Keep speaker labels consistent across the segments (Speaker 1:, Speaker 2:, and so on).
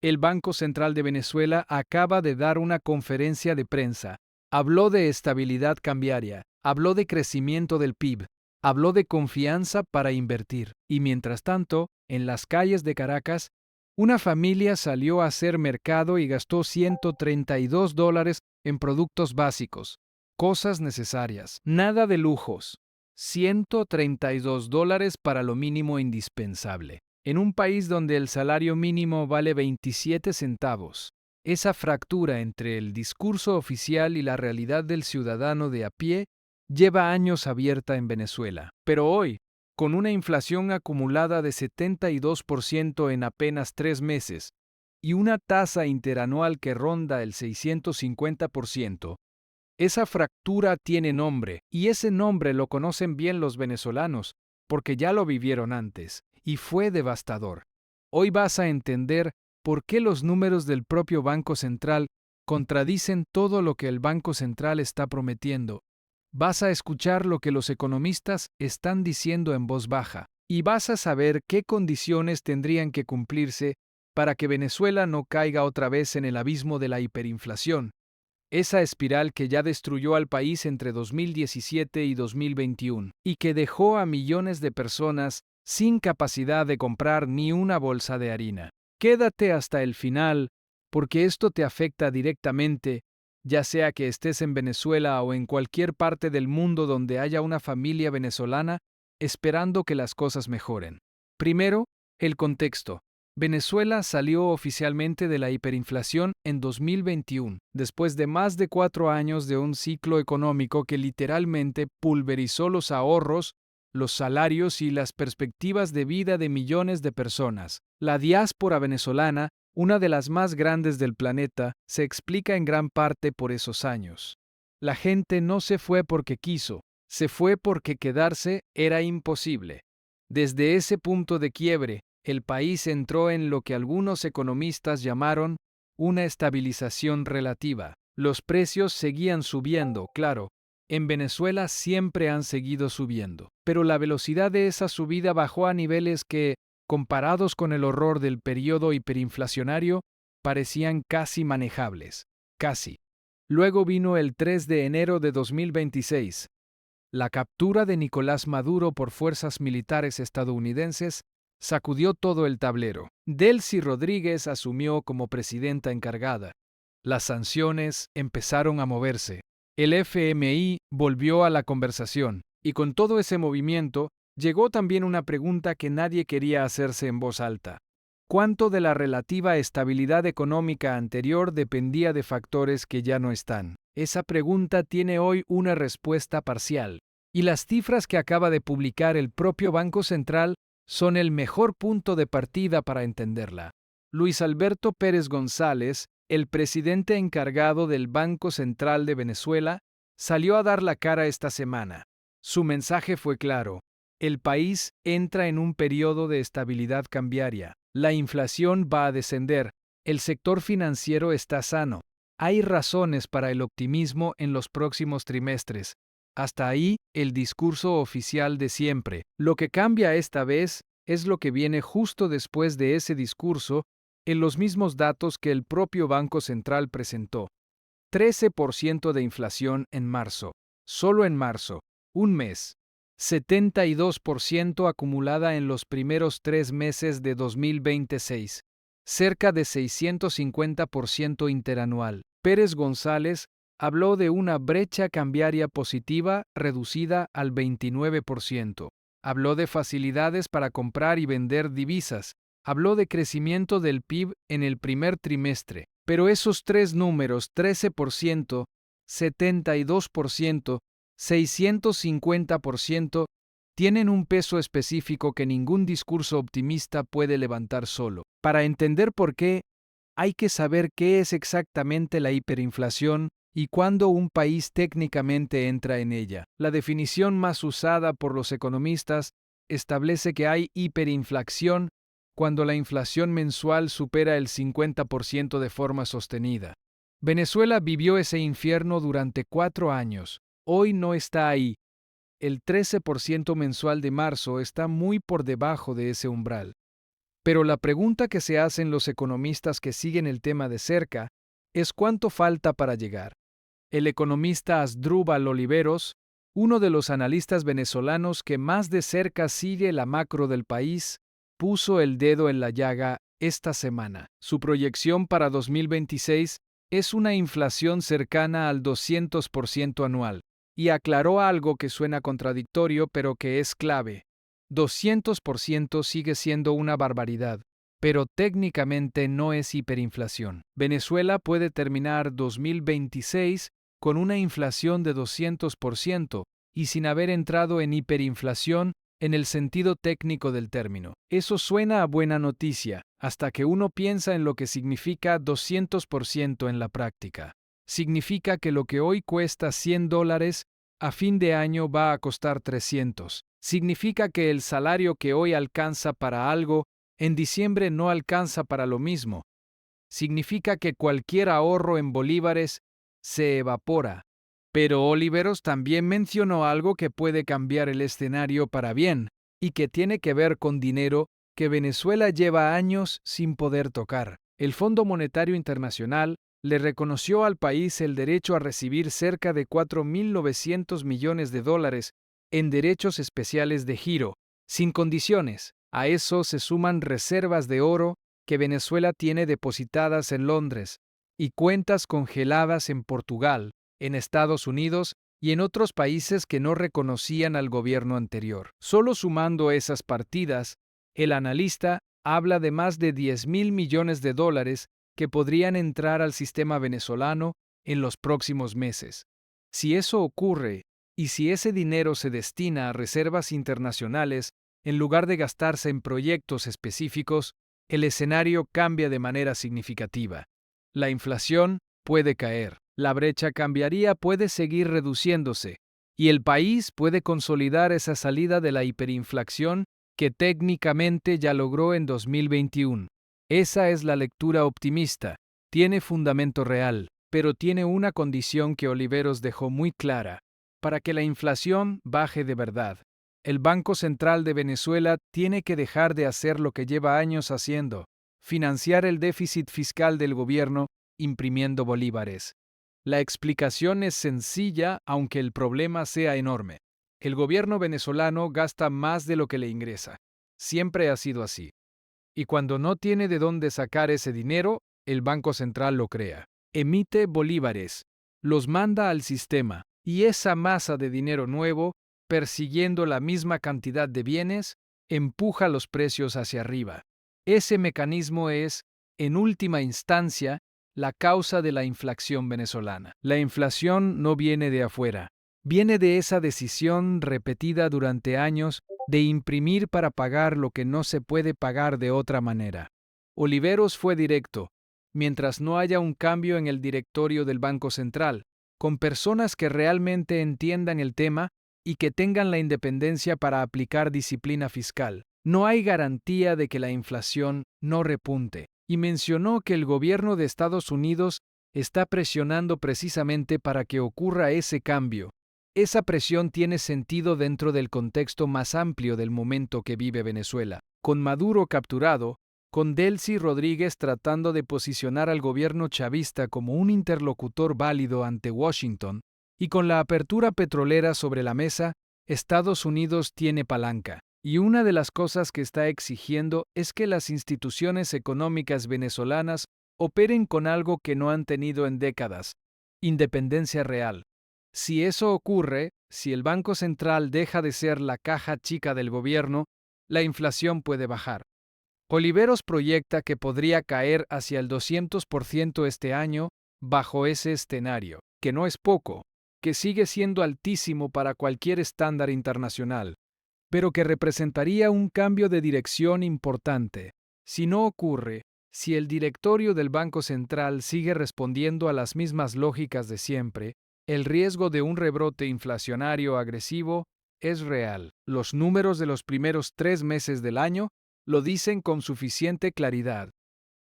Speaker 1: El Banco Central de Venezuela acaba de dar una conferencia de prensa. Habló de estabilidad cambiaria, habló de crecimiento del PIB, habló de confianza para invertir. Y mientras tanto, en las calles de Caracas, una familia salió a hacer mercado y gastó $132 en productos básicos, cosas necesarias, nada de lujos. $132 para lo mínimo indispensable. En un país donde el salario mínimo vale 27 centavos, esa fractura entre el discurso oficial y la realidad del ciudadano de a pie lleva años abierta en Venezuela. Pero hoy, con una inflación acumulada de 72% en apenas 3 meses y una tasa interanual que ronda el 650%, esa fractura tiene nombre, y ese nombre lo conocen bien los venezolanos, porque ya lo vivieron antes, y fue devastador. Hoy vas a entender por qué los números del propio Banco Central contradicen todo lo que el Banco Central está prometiendo. Vas a escuchar lo que los economistas están diciendo en voz baja, y vas a saber qué condiciones tendrían que cumplirse para que Venezuela no caiga otra vez en el abismo de la hiperinflación, esa espiral que ya destruyó al país entre 2017 y 2021, y que dejó a millones de personas sin capacidad de comprar ni una bolsa de harina. Quédate hasta el final, porque esto te afecta directamente, ya sea que estés en Venezuela o en cualquier parte del mundo donde haya una familia venezolana esperando que las cosas mejoren. Primero, el contexto. Venezuela salió oficialmente de la hiperinflación en 2021, después de más de 4 años de un ciclo económico que literalmente pulverizó los ahorros, los salarios y las perspectivas de vida de millones de personas. La diáspora venezolana, una de las más grandes del planeta, se explica en gran parte por esos años. La gente no se fue porque quiso, se fue porque quedarse era imposible. Desde ese punto de quiebre, el país entró en lo que algunos economistas llamaron una estabilización relativa. Los precios seguían subiendo, claro. En Venezuela siempre han seguido subiendo, pero la velocidad de esa subida bajó a niveles que, comparados con el horror del periodo hiperinflacionario, parecían casi manejables. Casi. Luego vino el 3 de enero de 2026. La captura de Nicolás Maduro por fuerzas militares estadounidenses sacudió todo el tablero. Delcy Rodríguez asumió como presidenta encargada. Las sanciones empezaron a moverse. El FMI volvió a la conversación, y con todo ese movimiento llegó también una pregunta que nadie quería hacerse en voz alta. ¿Cuánto de la relativa estabilidad económica anterior dependía de factores que ya no están? Esa pregunta tiene hoy una respuesta parcial, y las cifras que acaba de publicar el propio Banco Central son el mejor punto de partida para entenderla. Luis Alberto Pérez González, el presidente encargado del Banco Central de Venezuela, salió a dar la cara esta semana. Su mensaje fue claro: el país entra en un periodo de estabilidad cambiaria. La inflación va a descender. El sector financiero está sano. Hay razones para el optimismo en los próximos trimestres. Hasta ahí, el discurso oficial de siempre. Lo que cambia esta vez es lo que viene justo después de ese discurso, en los mismos datos que el propio Banco Central presentó. 13% de inflación en marzo. Solo en marzo. Un mes. 72% acumulada en los primeros 3 meses de 2026. Cerca de 650% interanual. Pérez González habló de una brecha cambiaria positiva reducida al 29%. Habló de facilidades para comprar y vender divisas. Habló de crecimiento del PIB en el primer trimestre. Pero esos tres números, 13%, 72%, 650%, tienen un peso específico que ningún discurso optimista puede levantar solo. Para entender por qué, hay que saber qué es exactamente la hiperinflación y cuándo un país técnicamente entra en ella. La definición más usada por los economistas establece que hay hiperinflación cuando la inflación mensual supera el 50% de forma sostenida. Venezuela vivió ese infierno durante 4 años. Hoy no está ahí. El 13% mensual de marzo está muy por debajo de ese umbral. Pero la pregunta que se hacen los economistas que siguen el tema de cerca es cuánto falta para llegar. El economista Asdrúbal Oliveros, uno de los analistas venezolanos que más de cerca sigue la macro del país, puso el dedo en la llaga esta semana. Su proyección para 2026 es una inflación cercana al 200% anual, y aclaró algo que suena contradictorio pero que es clave. 200% sigue siendo una barbaridad, pero técnicamente no es hiperinflación. Venezuela puede terminar 2026 con una inflación de 200% y sin haber entrado en hiperinflación en el sentido técnico del término. Eso suena a buena noticia, hasta que uno piensa en lo que significa 200% en la práctica. Significa que lo que hoy cuesta $100, a fin de año va a costar 300. Significa que el salario que hoy alcanza para algo, en diciembre no alcanza para lo mismo. Significa que cualquier ahorro en bolívares se evapora. Pero Oliveros también mencionó algo que puede cambiar el escenario para bien, y que tiene que ver con dinero que Venezuela lleva años sin poder tocar. El Fondo Monetario Internacional le reconoció al país el derecho a recibir cerca de $4.900 millones en derechos especiales de giro, sin condiciones. A eso se suman reservas de oro que Venezuela tiene depositadas en Londres y cuentas congeladas en Portugal, en Estados Unidos y en otros países que no reconocían al gobierno anterior. Solo sumando esas partidas, el analista habla de más de $10.000 millones que podrían entrar al sistema venezolano en los próximos meses. Si eso ocurre, y si ese dinero se destina a reservas internacionales, en lugar de gastarse en proyectos específicos, el escenario cambia de manera significativa. La inflación puede caer, la brecha cambiaria puede seguir reduciéndose, y el país puede consolidar esa salida de la hiperinflación que técnicamente ya logró en 2021. Esa es la lectura optimista, tiene fundamento real, pero tiene una condición que Oliveros dejó muy clara. Para que la inflación baje de verdad, el Banco Central de Venezuela tiene que dejar de hacer lo que lleva años haciendo, financiar el déficit fiscal del gobierno imprimiendo bolívares. La explicación es sencilla, aunque el problema sea enorme. El gobierno venezolano gasta más de lo que le ingresa. Siempre ha sido así. Y cuando no tiene de dónde sacar ese dinero, el Banco Central lo crea. Emite bolívares, los manda al sistema, y esa masa de dinero nuevo, persiguiendo la misma cantidad de bienes, empuja los precios hacia arriba. Ese mecanismo es, en última instancia, la causa de la inflación venezolana. La inflación no viene de afuera, viene de esa decisión repetida durante años de imprimir para pagar lo que no se puede pagar de otra manera. Oliveros fue directo, mientras no haya un cambio en el directorio del Banco Central, con personas que realmente entiendan el tema y que tengan la independencia para aplicar disciplina fiscal, no hay garantía de que la inflación no repunte. Y mencionó que el gobierno de Estados Unidos está presionando precisamente para que ocurra ese cambio. Esa presión tiene sentido dentro del contexto más amplio del momento que vive Venezuela, con Maduro capturado, con Delcy Rodríguez tratando de posicionar al gobierno chavista como un interlocutor válido ante Washington, y con la apertura petrolera sobre la mesa, Estados Unidos tiene palanca. Y una de las cosas que está exigiendo es que las instituciones económicas venezolanas operen con algo que no han tenido en décadas: independencia real. Si eso ocurre, si el Banco Central deja de ser la caja chica del gobierno, la inflación puede bajar. Oliveros proyecta que podría caer hacia el 200% este año bajo ese escenario, que no es poco, que sigue siendo altísimo para cualquier estándar internacional, pero que representaría un cambio de dirección importante. Si no ocurre, si el directorio del Banco Central sigue respondiendo a las mismas lógicas de siempre, el riesgo de un rebrote inflacionario agresivo es real. Los números de los primeros 3 meses del año lo dicen con suficiente claridad.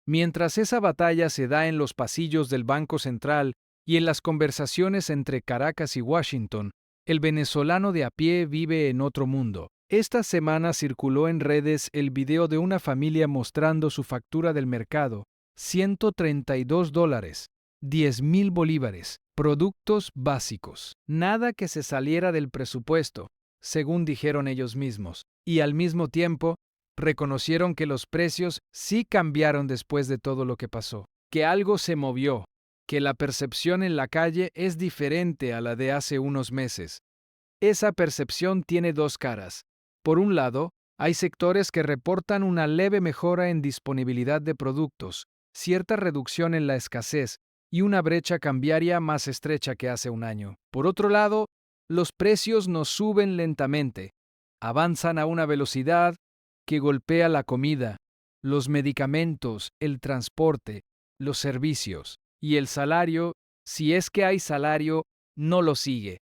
Speaker 1: Mientras esa batalla se da en los pasillos del Banco Central y en las conversaciones entre Caracas y Washington, el venezolano de a pie vive en otro mundo. Esta semana circuló en redes el video de una familia mostrando su factura del mercado, $132, 10,000 bolívares, productos básicos, nada que se saliera del presupuesto, según dijeron ellos mismos, y al mismo tiempo reconocieron que los precios sí cambiaron después de todo lo que pasó, que algo se movió, que la percepción en la calle es diferente a la de hace unos meses. Esa percepción tiene dos caras. Por un lado, hay sectores que reportan una leve mejora en disponibilidad de productos, cierta reducción en la escasez y una brecha cambiaria más estrecha que hace un año. Por otro lado, los precios no suben lentamente, avanzan a una velocidad que golpea la comida, los medicamentos, el transporte, los servicios, y el salario, si es que hay salario, no lo sigue.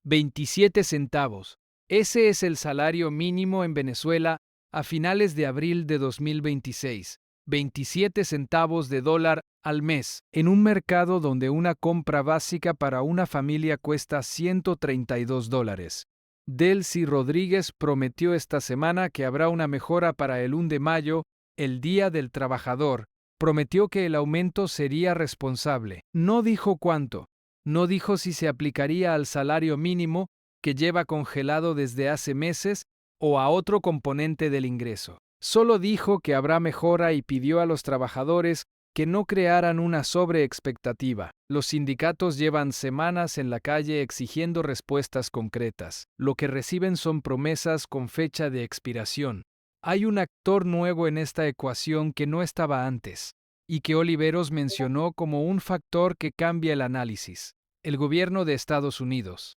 Speaker 1: 27 centavos. Ese es el salario mínimo en Venezuela a finales de abril de 2026. 27 centavos de dólar al mes, en un mercado donde una compra básica para una familia cuesta $132. Delcy Rodríguez prometió esta semana que habrá una mejora para el 1 de mayo, el Día del Trabajador. Prometió que el aumento sería responsable. No dijo cuánto. No dijo si se aplicaría al salario mínimo, que lleva congelado desde hace meses, o a otro componente del ingreso. Solo dijo que habrá mejora y pidió a los trabajadores que no crearan una sobreexpectativa. Los sindicatos llevan semanas en la calle exigiendo respuestas concretas. Lo que reciben son promesas con fecha de expiración. Hay un actor nuevo en esta ecuación que no estaba antes, y que Oliveros mencionó como un factor que cambia el análisis: el gobierno de Estados Unidos.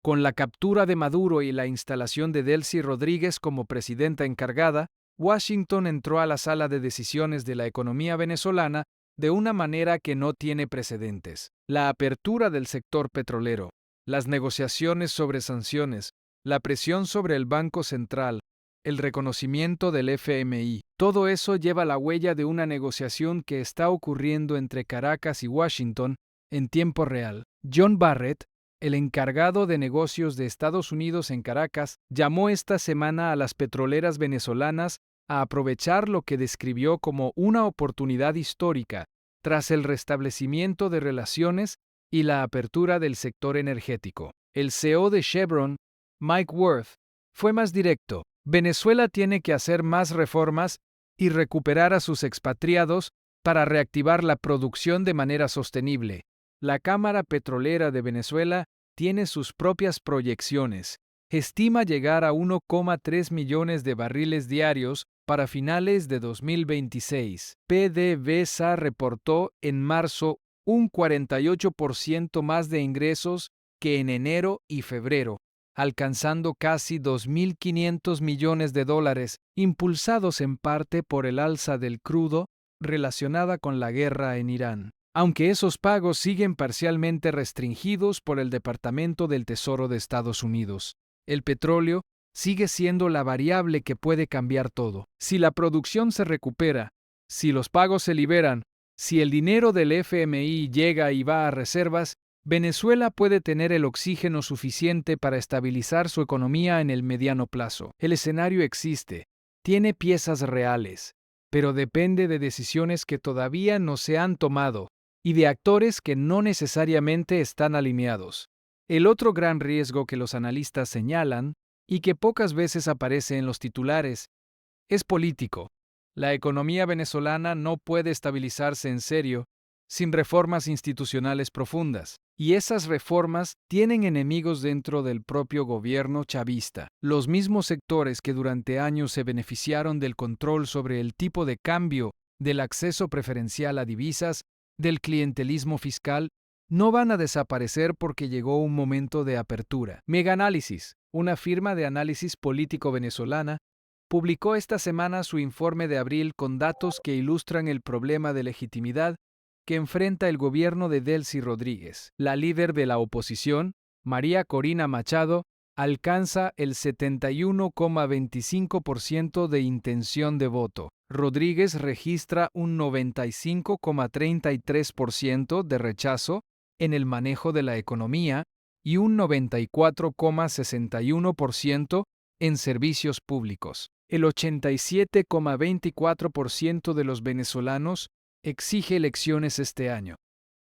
Speaker 1: Con la captura de Maduro y la instalación de Delcy Rodríguez como presidenta encargada, Washington entró a la sala de decisiones de la economía venezolana de una manera que no tiene precedentes. La apertura del sector petrolero, las negociaciones sobre sanciones, la presión sobre el Banco Central, el reconocimiento del FMI, todo eso lleva la huella de una negociación que está ocurriendo entre Caracas y Washington en tiempo real. John Barrett, el encargado de negocios de Estados Unidos en Caracas, llamó esta semana a las petroleras venezolanas a aprovechar lo que describió como una oportunidad histórica tras el restablecimiento de relaciones y la apertura del sector energético. El CEO de Chevron, Mike Wirth, fue más directo. Venezuela tiene que hacer más reformas y recuperar a sus expatriados para reactivar la producción de manera sostenible. La Cámara Petrolera de Venezuela tiene sus propias proyecciones. Estima llegar a 1,3 millones de barriles diarios para finales de 2026. PDVSA reportó en marzo un 48% más de ingresos que en enero y febrero, alcanzando casi 2.500 millones de dólares, impulsados en parte por el alza del crudo relacionada con la guerra en Irán. Aunque esos pagos siguen parcialmente restringidos por el Departamento del Tesoro de Estados Unidos, el petróleo sigue siendo la variable que puede cambiar todo. Si la producción se recupera, si los pagos se liberan, si el dinero del FMI llega y va a reservas, Venezuela puede tener el oxígeno suficiente para estabilizar su economía en el mediano plazo. El escenario existe, tiene piezas reales, pero depende de decisiones que todavía no se han tomado y de actores que no necesariamente están alineados. El otro gran riesgo que los analistas señalan, y que pocas veces aparece en los titulares, es político. La economía venezolana no puede estabilizarse en serio sin reformas institucionales profundas, y esas reformas tienen enemigos dentro del propio gobierno chavista. Los mismos sectores que durante años se beneficiaron del control sobre el tipo de cambio, del acceso preferencial a divisas, del clientelismo fiscal, no van a desaparecer porque llegó un momento de apertura. Megaanálisis, una firma de análisis político venezolana, publicó esta semana su informe de abril con datos que ilustran el problema de legitimidad que enfrenta el gobierno de Delcy Rodríguez. La líder de la oposición, María Corina Machado, alcanza el 71,25% de intención de voto. Rodríguez registra un 95,33% de rechazo en el manejo de la economía y un 94,61% en servicios públicos. El 87,24% de los venezolanos exige elecciones este año.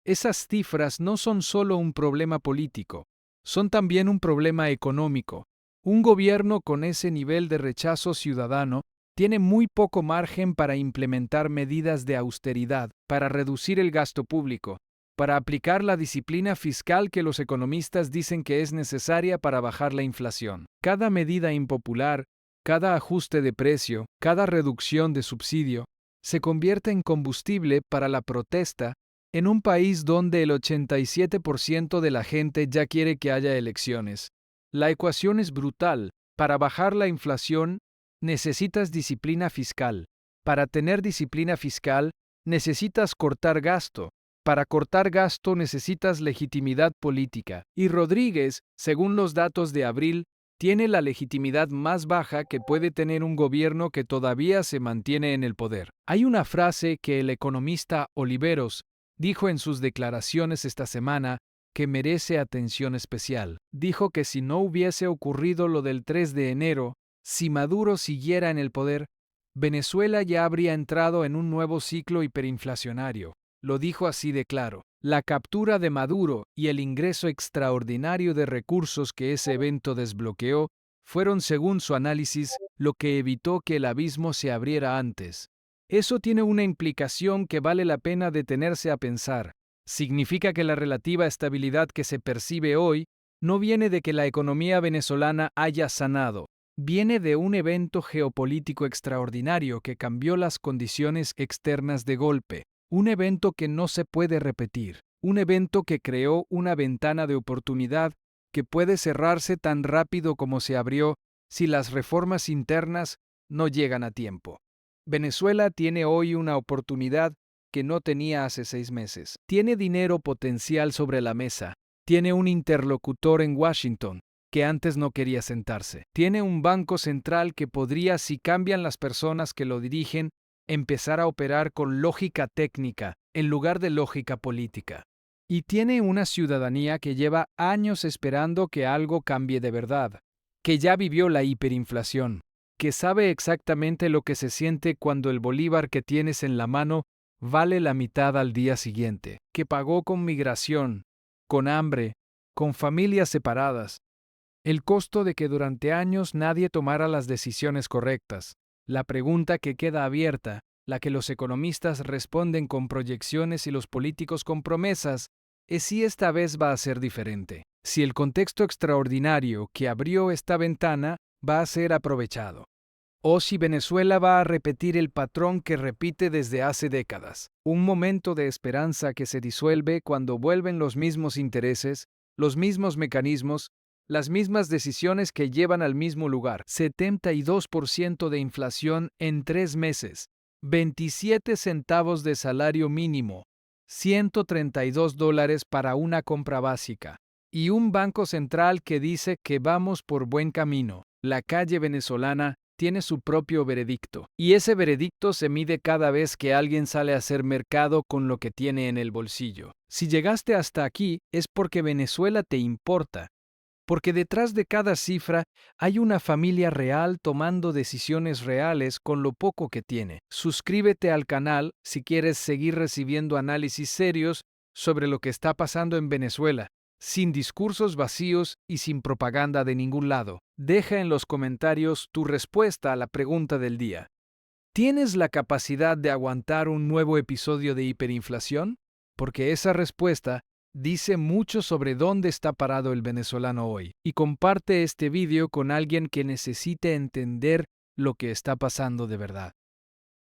Speaker 1: Esas cifras no son solo un problema político, son también un problema económico. Un gobierno con ese nivel de rechazo ciudadano tiene muy poco margen para implementar medidas de austeridad, para reducir el gasto público, para aplicar la disciplina fiscal que los economistas dicen que es necesaria para bajar la inflación. Cada medida impopular, cada ajuste de precio, cada reducción de subsidio, se convierte en combustible para la protesta en un país donde el 87% de la gente ya quiere que haya elecciones. La ecuación es brutal. Para bajar la inflación, necesitas disciplina fiscal. Para tener disciplina fiscal, necesitas cortar gasto. Para cortar gasto necesitas legitimidad política. Y Rodríguez, según los datos de abril, tiene la legitimidad más baja que puede tener un gobierno que todavía se mantiene en el poder. Hay una frase que el economista Oliveros dijo en sus declaraciones esta semana que merece atención especial. Dijo que si no hubiese ocurrido lo del 3 de enero, si Maduro siguiera en el poder, Venezuela ya habría entrado en un nuevo ciclo hiperinflacionario. Lo dijo así de claro. La captura de Maduro y el ingreso extraordinario de recursos que ese evento desbloqueó fueron, según su análisis, lo que evitó que el abismo se abriera antes. Eso tiene una implicación que vale la pena detenerse a pensar. Significa que la relativa estabilidad que se percibe hoy no viene de que la economía venezolana haya sanado, viene de un evento geopolítico extraordinario que cambió las condiciones externas de golpe, un evento que no se puede repetir, un evento que creó una ventana de oportunidad que puede cerrarse tan rápido como se abrió si las reformas internas no llegan a tiempo. Venezuela tiene hoy una oportunidad que no tenía hace 6 meses. Tiene dinero potencial sobre la mesa. Tiene un interlocutor en Washington que antes no quería sentarse. Tiene un banco central que podría, si cambian las personas que lo dirigen, empezar a operar con lógica técnica en lugar de lógica política. Y tiene una ciudadanía que lleva años esperando que algo cambie de verdad, que ya vivió la hiperinflación, que sabe exactamente lo que se siente cuando el bolívar que tienes en la mano vale la mitad al día siguiente, que pagó con migración, con hambre, con familias separadas, el costo de que durante años nadie tomara las decisiones correctas. La pregunta que queda abierta, la que los economistas responden con proyecciones y los políticos con promesas, es si esta vez va a ser diferente, si el contexto extraordinario que abrió esta ventana va a ser aprovechado, o si Venezuela va a repetir el patrón que repite desde hace décadas, un momento de esperanza que se disuelve cuando vuelven los mismos intereses, los mismos mecanismos, las mismas decisiones que llevan al mismo lugar. 72% de inflación en 3 meses, 27 centavos de salario mínimo, $132 para una compra básica, y un banco central que dice que vamos por buen camino. La calle venezolana tiene su propio veredicto, y ese veredicto se mide cada vez que alguien sale a hacer mercado con lo que tiene en el bolsillo. Si llegaste hasta aquí es porque Venezuela te importa, porque detrás de cada cifra hay una familia real tomando decisiones reales con lo poco que tiene. Suscríbete al canal si quieres seguir recibiendo análisis serios sobre lo que está pasando en Venezuela, sin discursos vacíos y sin propaganda de ningún lado. Deja en los comentarios tu respuesta a la pregunta del día. ¿Tienes la capacidad de aguantar un nuevo episodio de hiperinflación? Porque esa respuesta dice mucho sobre dónde está parado el venezolano hoy. Y comparte este video con alguien que necesite entender lo que está pasando de verdad.